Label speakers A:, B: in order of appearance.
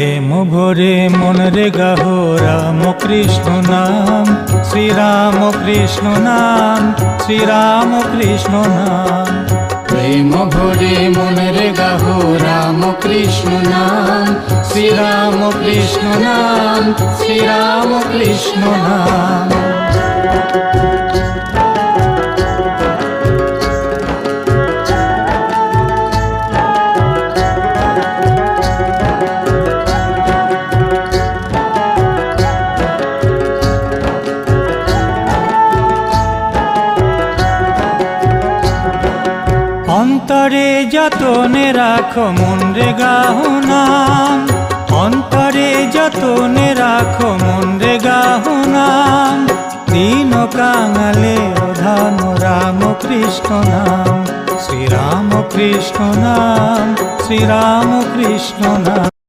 A: প্রেম ভরে মন রে গাহো রাম কৃষ্ণ নাম, শ্রীরাম কৃষ্ণ নাম, শ্রীরাম কৃষ্ণ নাম।
B: প্রেম ভরে মন রে গাহো রাম কৃষ্ণ নাম, শ্রীরাম কৃষ্ণ নাম, শ্রীরাম কৃষ্ণ নাম।
A: অন্তরে যতনে রাখো মন রে গাহো নাম, অন্তরে যতনে রাখো মন রে গাহো নাম। দীন কাঙালে অধান রাম কৃষ্ণ নাম, শ্রীরাম কৃষ্ণ নাম, শ্রীরাম কৃষ্ণ নাম।